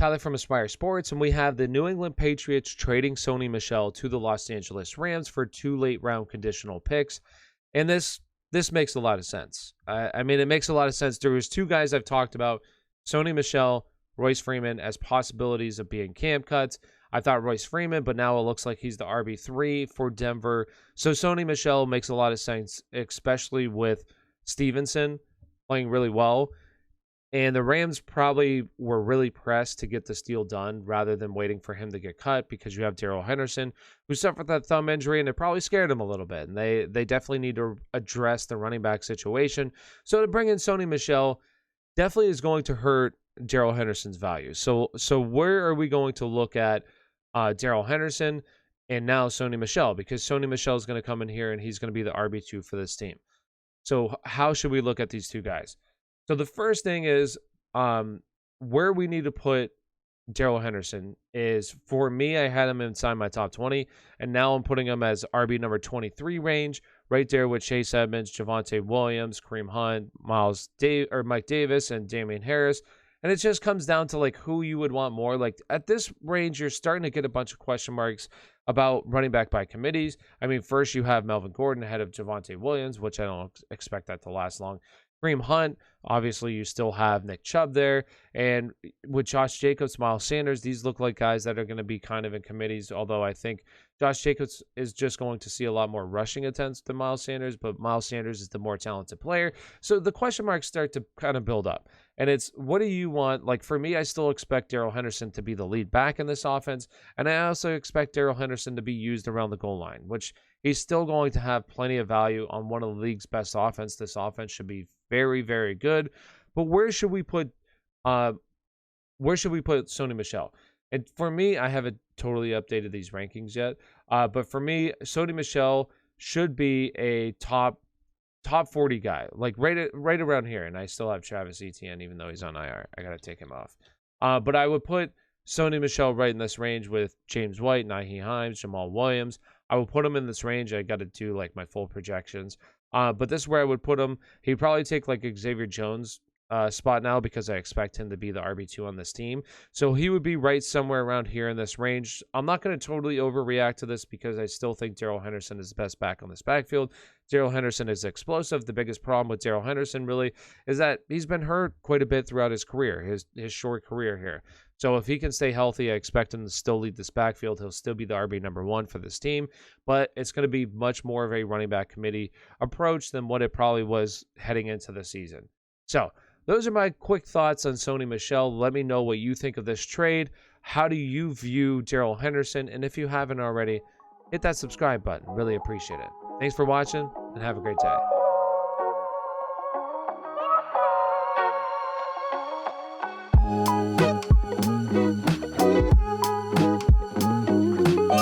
Tyler from Aspire Sports, and we have the New England Patriots trading Sony Michel to the Los Angeles Rams for 2 late-round conditional picks. And this makes a lot of sense. I mean, it makes a lot of sense. There was 2 guys I've talked about, Sony Michel, Royce Freeman, as possibilities of being camp cuts. I thought Royce Freeman, but now it looks like he's the RB3 for Denver. So Sony Michel makes a lot of sense, especially with Stevenson playing really well. And the Rams probably were really pressed to get this deal done rather than waiting for him to get cut, because you have Darrell Henderson, who suffered that thumb injury, and it probably scared him a little bit. And they definitely need to address the running back situation. So to bring in Sony Michel definitely is going to hurt Darrell Henderson's value. So where are we going to look at Darrell Henderson and now Sony Michel? Because Sony Michel is going to come in here and he's going to be the RB2 for this team. So how should we look at these 2 guys? So the first thing is where we need to put Darrell Henderson is, for me, I had him inside my top 20, and now I'm putting him as RB number 23 range, right there with Chase Edmonds, Javonte Williams, Kareem Hunt, Mike Davis, and Damian Harris. And it just comes down to like who you would want more. Like at this range, you're starting to get a bunch of question marks about running back by committees. I mean, first you have Melvin Gordon ahead of Javonte Williams, which I don't expect that to last long. Kareem Hunt, obviously you still have Nick Chubb there. And with Josh Jacobs, Miles Sanders, these look like guys that are going to be kind of in committees, although I think Josh Jacobs is just going to see a lot more rushing attempts than Miles Sanders, but Miles Sanders is the more talented player. So the question marks start to kind of build up. And it's, what do you want? Like for me, I still expect Darrell Henderson to be the lead back in this offense. And I also expect Darrell Henderson to be used around the goal line, which he's still going to have plenty of value on one of the league's best offense. This offense should be very, very good. But where should we put Sony Michel? And for me, I haven't totally updated these rankings yet. But for me, Sony Michel should be a top 40 guy, like right around here. And I still have Travis Etienne, even though he's on IR. I got to take him off. But I would put Sony Michel right in this range with James White, Nyheim Hines, Jamal Williams. I will put him in this range. I got to do like my full projections. But this is where I would put him. He'd probably take like Xavier Jones' spot now, because I expect him to be the RB2 on this team. So he would be right somewhere around here in this range. I'm not going to totally overreact to this, because I still think Darrell Henderson is the best back on this backfield. Darrell Henderson is explosive. The biggest problem with Darrell Henderson really is that he's been hurt quite a bit throughout his career, his short career here. So if he can stay healthy, I expect him to still lead this backfield. He'll still be the RB number 1 for this team, but it's going to be much more of a running back committee approach than what it probably was heading into the season. So those are my quick thoughts on Sony Michel. Let me know what you think of this trade. How do you view Darrell Henderson? And if you haven't already, hit that subscribe button. Really appreciate it. Thanks for watching, and have a great day.